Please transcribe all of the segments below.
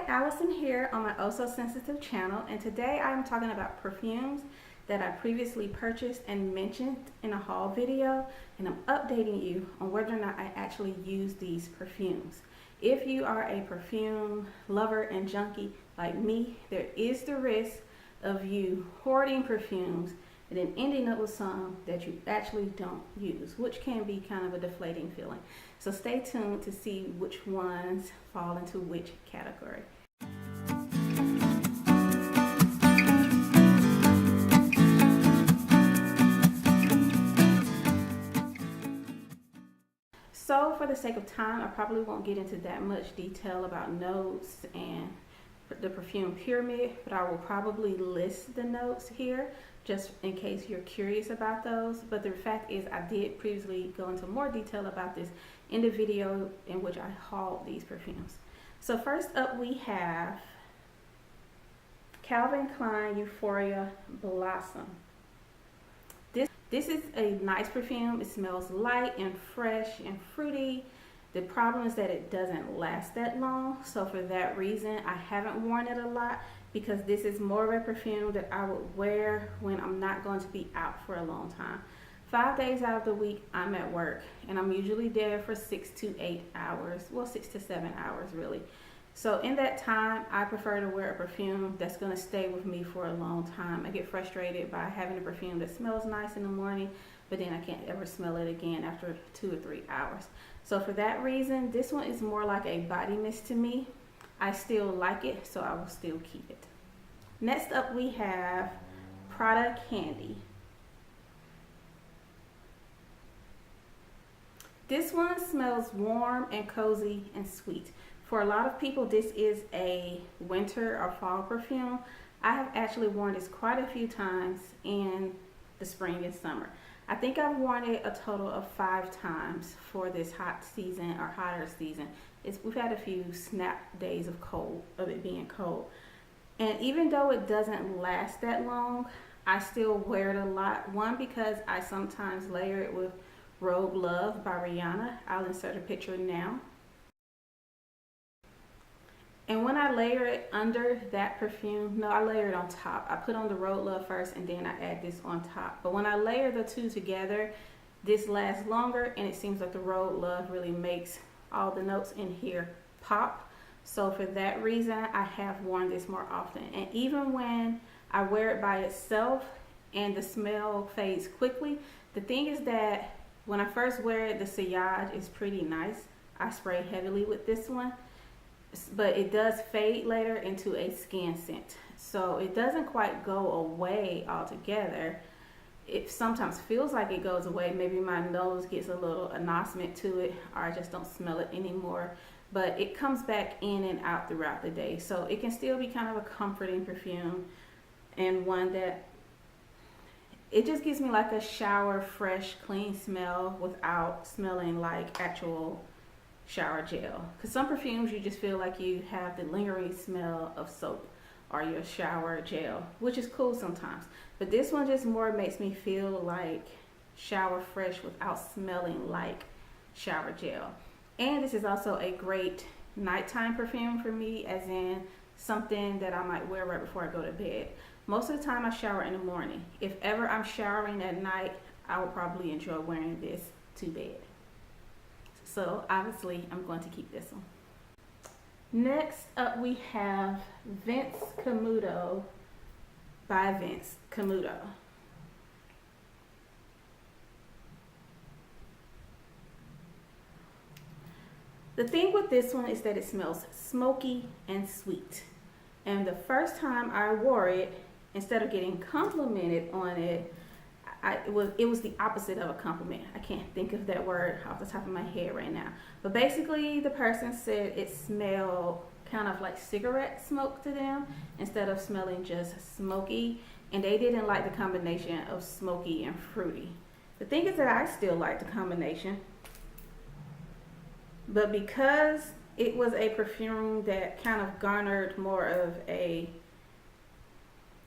Allison here on my Oh So Sensitive channel, and today I'm talking about perfumes that I previously purchased and mentioned in a haul video, and I'm updating you on whether or not I actually use these perfumes. If you are a perfume lover and junkie like me, there is the risk of you hoarding perfumes and then ending up with some that you actually don't use, which can be kind of a deflating feeling. So stay tuned to see which ones fall into which category. So for the sake of time, I probably won't get into that much detail about notes and the perfume pyramid, but I will probably list the notes here just in case you're curious about those. But the fact is, I did previously go into more detail about this in the video in which I hauled these perfumes. So first up we have Calvin Klein Euphoria Blossom. This is a nice perfume. It smells light and fresh and fruity. The problem is that it doesn't last that long, so for that reason I haven't worn it a lot, because this is more of a perfume that I would wear when I'm not going to be out for a long time. 5 days out of the week I'm at work, and I'm usually there for 6 to 8 hours, well 6 to 7 hours really. So in that time I prefer to wear a perfume that's going to stay with me for a long time. I get frustrated by having a perfume that smells nice in the morning, but then I can't ever smell it again after 2 or 3 hours. So for that reason, this one is more like a body mist to me. I still like it, so I will still keep it. Next up we have Prada Candy. This one smells warm and cozy and sweet. For a lot of people, this is a winter or fall perfume. I have actually worn this quite a few times in the spring and summer. I think I've worn it a total of 5 times for this hot season or hotter season. We've had a few snap days of it being cold. And even though it doesn't last that long, I still wear it a lot. One, because I sometimes layer it with Rogue Love by Rihanna. I'll insert a picture now. And when I layer it under that perfume, no, I layer it on top. I put on the Road Love first and then I add this on top. But when I layer the two together, this lasts longer, and it seems like the Road Love really makes all the notes in here pop. So for that reason, I have worn this more often. And even when I wear it by itself and the smell fades quickly, the thing is that when I first wear it, the sillage is pretty nice. I spray heavily with this one, but it does fade later into a skin scent, so it doesn't quite go away altogether. It sometimes feels like it goes away. Maybe my nose gets a little anosmia to it, or I just don't smell it anymore, but it comes back in and out throughout the day, so it can still be kind of a comforting perfume, and one that it just gives me like a shower fresh clean smell without smelling like actual shower gel. Because some perfumes you just feel like you have the lingering smell of soap or your shower gel, which is cool sometimes, but this one just more makes me feel like shower fresh without smelling like shower gel. And this is also a great nighttime perfume for me, as in something that I might wear right before I go to bed. Most of the time I shower in the morning. If ever I'm showering at night, I would probably enjoy wearing this to bed. So obviously I'm going to keep this one. Next up we have Vince Camuto by Vince Camuto. The thing with this one is that it smells smoky and sweet. And the first time I wore it, instead of getting complimented on it, it was the opposite of a compliment. I can't think of that word off the top of my head right now. But basically the person said it smelled kind of like cigarette smoke to them instead of smelling just smoky. And they didn't like the combination of smoky and fruity. The thing is that I still like the combination. But because it was a perfume that kind of garnered more of a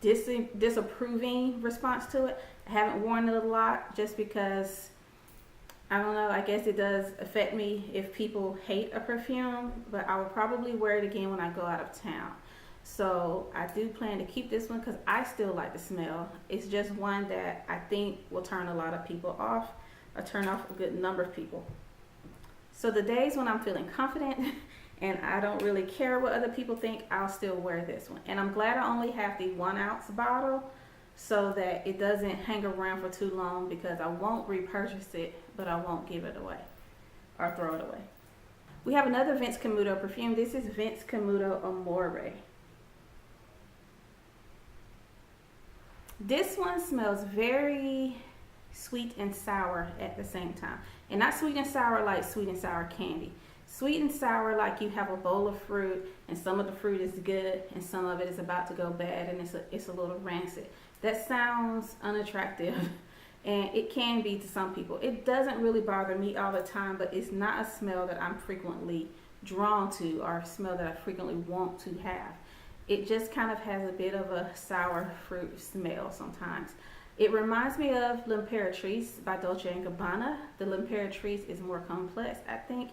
disapproving response to it, I haven't worn it a lot, just because I don't know, I guess it does affect me if people hate a perfume, but I will probably wear it again when I go out of town. So I do plan to keep this one because I still like the smell. It's just one that I think will turn a lot of people off, or turn off a good number of people. So the days when I'm feeling confident and I don't really care what other people think, I'll still wear this one. And I'm glad I only have the 1 ounce bottle so that it doesn't hang around for too long, because I won't repurchase it, but I won't give it away or throw it away. We have another Vince Camuto perfume. This is Vince Camuto Amore. This one smells very sweet and sour at the same time. And not sweet and sour like sweet and sour candy. Sweet and sour like you have a bowl of fruit and some of the fruit is good and some of it is about to go bad and it's a little rancid. That sounds unattractive, and it can be to some people. It doesn't really bother me all the time, but it's not a smell that I'm frequently drawn to or a smell that I frequently want to have. It just kind of has a bit of a sour fruit smell sometimes. It reminds me of L'Imperatrice by Dolce & Gabbana. The L'Imperatrice is more complex, I think.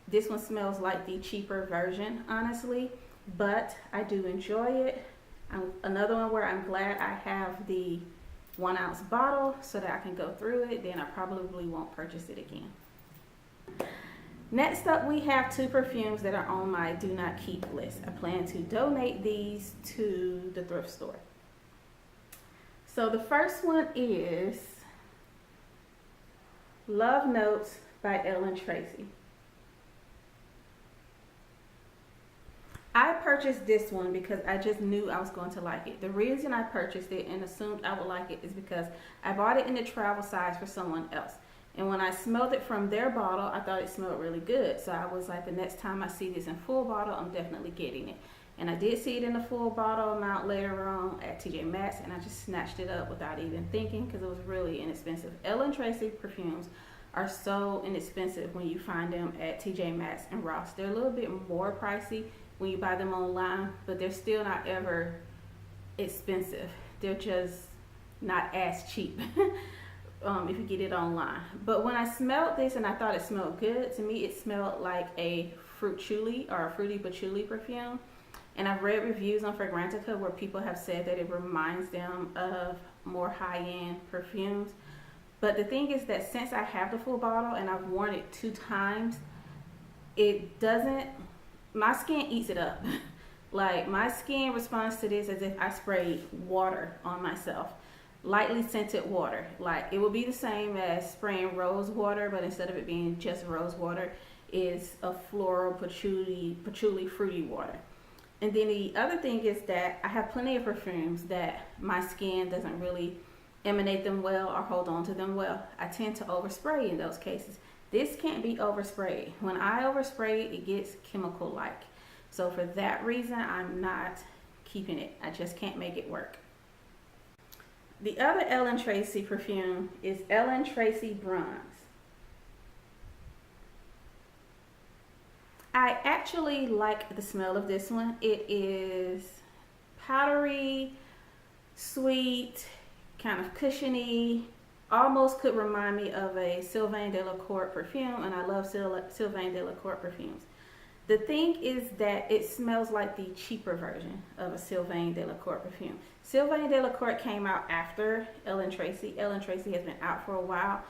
This one smells like the cheaper version, honestly, but I do enjoy it. Another one where I'm glad I have the 1 ounce bottle so that I can go through it. Then I probably won't purchase it again. Next up, we have 2 perfumes that are on my do not keep list. I plan to donate these to the thrift store. So the first one is Love Notes by Ellen Tracy. I purchased this one because I just knew I was going to like it. The reason I purchased it and assumed I would like it is because I bought it in the travel size for someone else. And when I smelled it from their bottle, I thought it smelled really good. So I was like, the next time I see this in full bottle, I'm definitely getting it. And I did see it in the full bottle amount later on at TJ Maxx, and I just snatched it up without even thinking because it was really inexpensive. Ellen Tracy perfumes are so inexpensive when you find them at TJ Maxx and Ross. They're a little bit more pricey when you buy them online, but they're still not ever expensive. They're just not as cheap if you get it online. But when I smelled this and I thought it smelled good, to me it smelled like a fruit chuli or a fruity patchouli perfume. And I've read reviews on Fragrantica where people have said that it reminds them of more high-end perfumes. But the thing is that since I have the full bottle and I've worn it 2 times, it doesn't, my skin eats it up. Like, my skin responds to this as if I sprayed water on myself. Lightly scented water. Like, it will be the same as spraying rose water, but instead of it being just rose water, is a floral patchouli fruity water. And then the other thing is that I have plenty of perfumes that my skin doesn't really emanate them well or hold on to them well. I tend to overspray in those cases. This can't be oversprayed. When I overspray, it gets chemical-like. So for that reason, I'm not keeping it. I just can't make it work. The other Ellen Tracy perfume is Ellen Tracy Bronze. I actually like the smell of this one. It is powdery, sweet, kind of cushiony, almost could remind me of a Sylvain Delacour perfume, and I love Sylvain Delacour perfumes. The thing is that it smells like the cheaper version of a Sylvain Delacour perfume. Sylvain Delacour came out after Ellen Tracy. Ellen Tracy has been out for a while.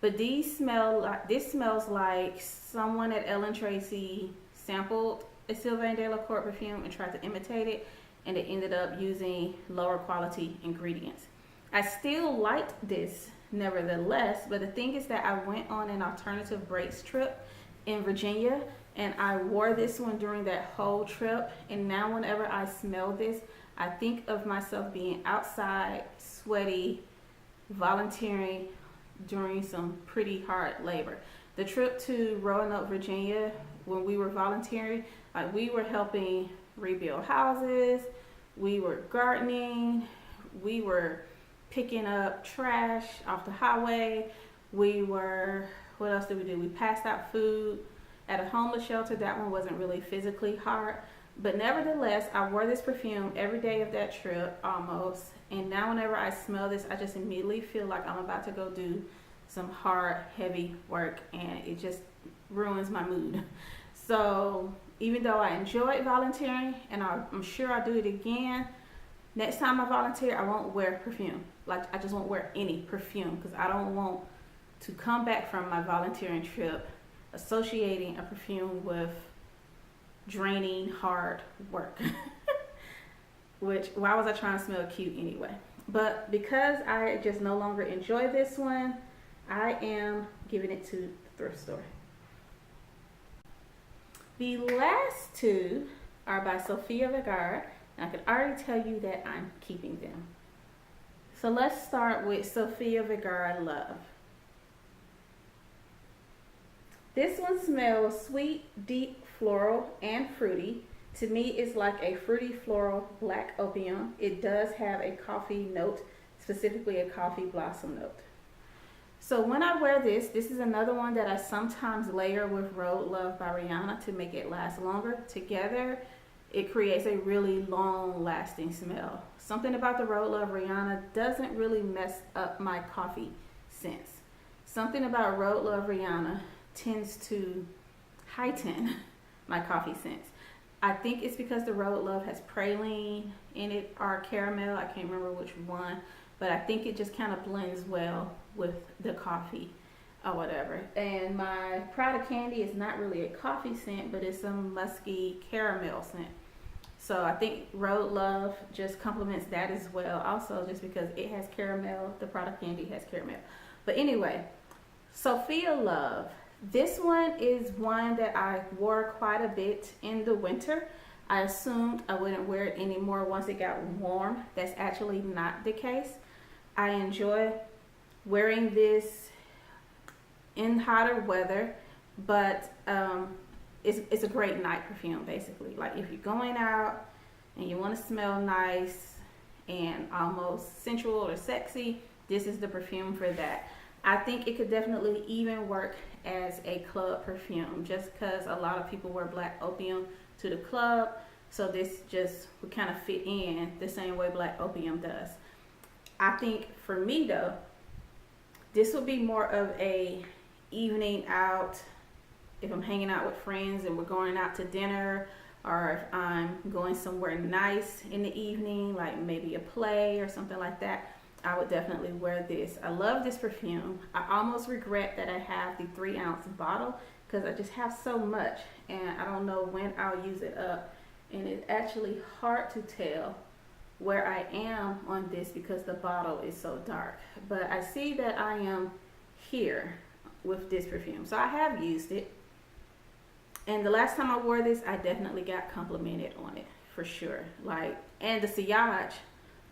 But this smells like someone at Ellen Tracy sampled a Sylvain Delacour perfume and tried to imitate it, and it ended up using lower quality ingredients. I still liked this nevertheless, but the thing is that I went on an alternative breaks trip in Virginia, and I wore this one during that whole trip, and now whenever I smell this, I think of myself being outside, sweaty, volunteering, during some pretty hard labor. The trip to Roanoke, Virginia, when we were volunteering, like, we were helping rebuild houses, we were gardening, we were picking up trash off the highway, what else did we do? We passed out food at a homeless shelter. That one wasn't really physically hard, but nevertheless, I wore this perfume every day of that trip almost. And now whenever I smell this, I just immediately feel like I'm about to go do some hard, heavy work, and it just ruins my mood. So even though I enjoyed volunteering, and I'm sure I'll do it again, next time I volunteer, I won't wear perfume. Like, I just won't wear any perfume, because I don't want to come back from my volunteering trip associating a perfume with draining, hard work. Which, why was I trying to smell cute anyway? But because I just no longer enjoy this one, I am giving it to the thrift store. The last two are by Sofia Vergara, and I can already tell you that I'm keeping them. So let's start with Sofia Vergara Love. This one smells sweet, deep, floral, and fruity. To me, it's like a fruity floral black opium. It does have a coffee note, specifically a coffee blossom note. So when I wear this is another one that I sometimes layer with Road Love by Rihanna to make it last longer. Together, it creates a really long lasting smell. Something about the Road Love Rihanna doesn't really mess up my coffee scents. Something about Road Love Rihanna tends to heighten my coffee scents. I think it's because the Road Love has praline in it or caramel. I can't remember which one, but I think it just kind of blends well with the coffee or whatever. And my Prada Candy is not really a coffee scent, but it's some musky caramel scent. So I think Road Love just complements that as well. Also, just because it has caramel, the Prada Candy has caramel. But anyway, Sofia Love. This one is one that I wore quite a bit in the winter. I assumed I wouldn't wear it anymore once it got warm. That's actually not the case. I enjoy wearing this in hotter weather, but it's a great night perfume, basically. Like, if you're going out and you want to smell nice and almost sensual or sexy, this is the perfume for that. I think it could definitely even work as a club perfume, just because a lot of people wear black opium to the club, so this just would kind of fit in the same way black opium does. I think for me though, this would be more of a evening out, if I'm hanging out with friends and we're going out to dinner, or if I'm going somewhere nice in the evening, like maybe a play or something like that, I would definitely wear this. I love this perfume. I almost regret that I have the 3-ounce bottle, because I just have so much and I don't know when I'll use it up. And it's actually hard to tell where I am on this because the bottle is so dark. But I see that I am here with this perfume. So I have used it. And the last time I wore this, I definitely got complimented on it, for sure. Like, and the sillage,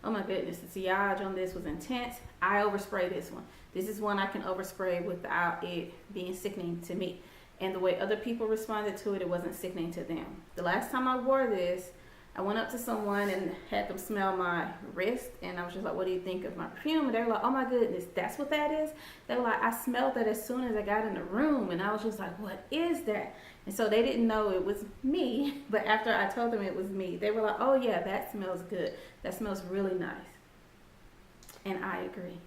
oh my goodness, the sillage on this was intense. I overspray this one. This is one I can overspray without it being sickening to me. And the way other people responded to it, it wasn't sickening to them. The last time I wore this, I went up to someone and had them smell my wrist, and I was just like, what do you think of my perfume? And they were like, oh my goodness, that's what that is? They were like, I smelled that as soon as I got in the room, and I was just like, what is that? And so they didn't know it was me, but after I told them it was me, they were like, oh yeah, that smells good. That smells really nice. And I agree.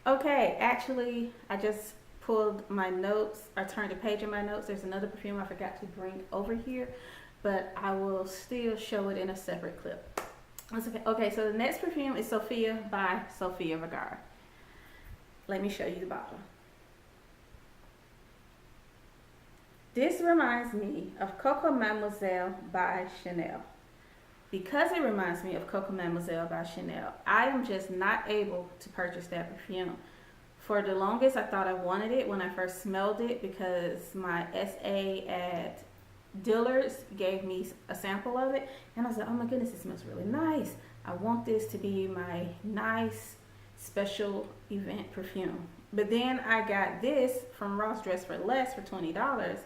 Okay, actually, I just pulled my notes, or turned a page in my notes. There's another perfume I forgot to bring over here, but I will still show it in a separate clip. Okay, so the next perfume is Sofia by Sofia Vergara. Let me show you the bottle. This reminds me of Coco Mademoiselle by Chanel. Because it reminds me of Coco Mademoiselle by Chanel, I am just not able to purchase that perfume. For the longest, I thought I wanted it when I first smelled it, because my SA at Dillard's gave me a sample of it, and I was like, oh my goodness, it smells really nice. I want this to be my nice special event perfume. But then I got this from Ross Dress for Less for $20,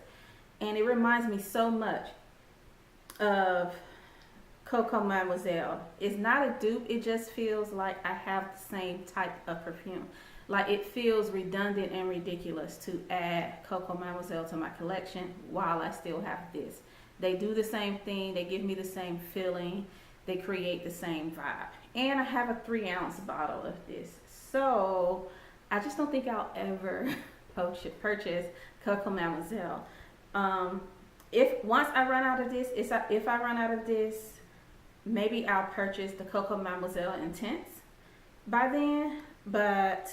and it reminds me so much of Coco Mademoiselle. It's not a dupe, it just feels like I have the same type of perfume. Like, it feels redundant and ridiculous to add Coco Mademoiselle to my collection while I still have this. They do the same thing, they give me the same feeling, they create the same vibe. And I have a 3-ounce bottle of this. So I just don't think I'll ever purchase Coco Mademoiselle. If once I run out of this, if I run out of this, maybe I'll purchase the Coco Mademoiselle Intense by then. But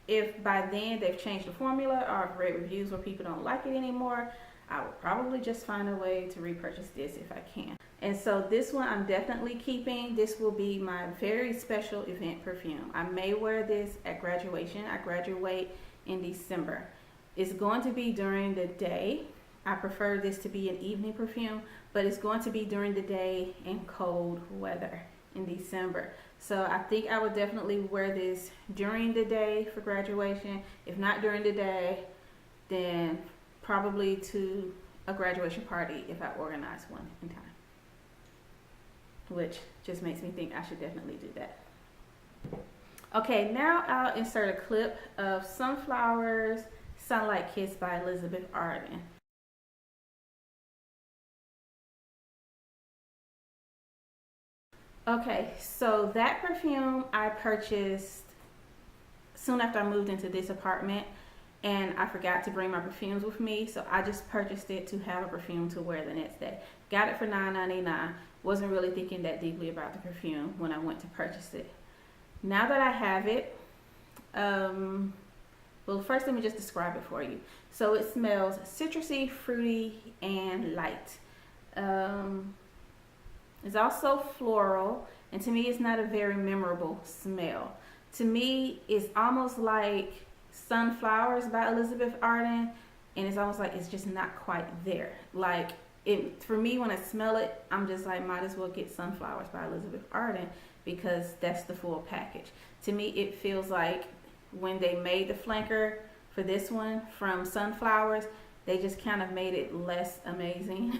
if by then they've changed the formula or I've read reviews where people don't like it anymore, I will probably just find a way to repurchase this if I can. And so this one I'm definitely keeping. This will be my very special event perfume. I may wear this at graduation. I graduate in December. It's going to be during the day. I prefer this to be an evening perfume, but it's going to be during the day in cold weather in December. So I think I would definitely wear this during the day for graduation. If not during the day, then probably to a graduation party if I organize one in time. Which just makes me think I should definitely do that. Okay, now I'll insert a clip of Sunflowers Sunlight Kiss by Elizabeth Arden. Okay, so that perfume I purchased soon after I moved into this apartment, and I forgot to bring my perfumes with me, so I just purchased it to have a perfume to wear the next day. Got it for $9.99. Wasn't really thinking that deeply about the perfume when I went to purchase it. Now that I have it, well, first let me just describe it for you. So it smells citrusy, fruity, and light. It's also floral, and to me it's not a very memorable smell. To me, it's almost like Sunflowers by Elizabeth Arden, and it's almost like it's just not quite there. Like, for me, when I smell it, I'm just like, might as well get Sunflowers by Elizabeth Arden because that's the full package. To me, it feels like when they made the flanker for this one from Sunflowers, they just kind of made it less amazing.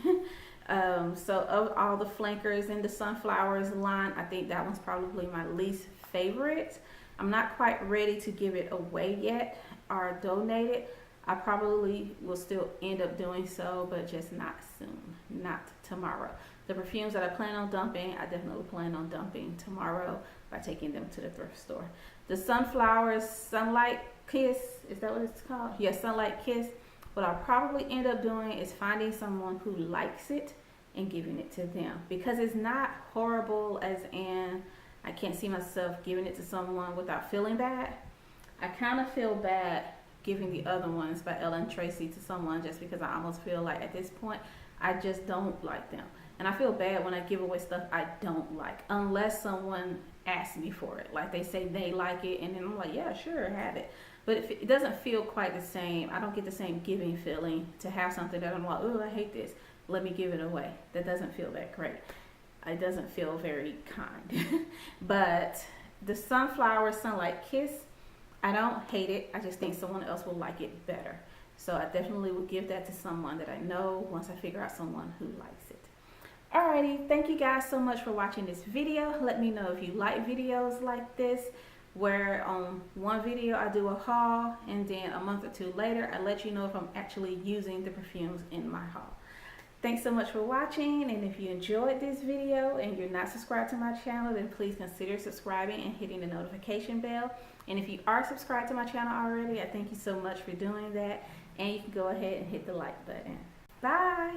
So of all the flankers in the Sunflowers line, I think that one's probably my least favorite. I'm not quite ready to give it away yet or donate it. I probably will still end up doing so, but just not soon, not tomorrow. The perfumes that I plan on dumping, I definitely plan on dumping tomorrow by taking them to the thrift store. The Sunflowers Sunlight Kiss, is that what it's called? Yeah, Sunlight Kiss. What I'll probably end up doing is finding someone who likes it and giving it to them, because it's not horrible as in I can't see myself giving it to someone without feeling bad. I kind of feel bad giving the other ones by Ella and Tracy to someone just because I almost feel like at this point I just don't like them. And I feel bad when I give away stuff I don't like, unless someone asks me for it. Like they say they like it, and then I'm like, yeah, sure, have it. But if it doesn't feel quite the same, I don't get the same giving feeling to have something that I'm like, oh, I hate this, let me give it away. That doesn't feel that great. It doesn't feel very kind. But the Sunflower Sunlight Kiss, I don't hate it. I just think someone else will like it better. So I definitely will give that to someone that I know once I figure out someone who likes it. Alrighty, thank you guys so much for watching this video. Let me know if you like videos like this, where on one video I do a haul, and then a month or two later I let you know if I'm actually using the perfumes in my haul. Thanks so much for watching, and if you enjoyed this video and you're not subscribed to my channel, then please consider subscribing and hitting the notification bell. And if you are subscribed to my channel already, I thank you so much for doing that, and you can go ahead and hit the like button. Bye!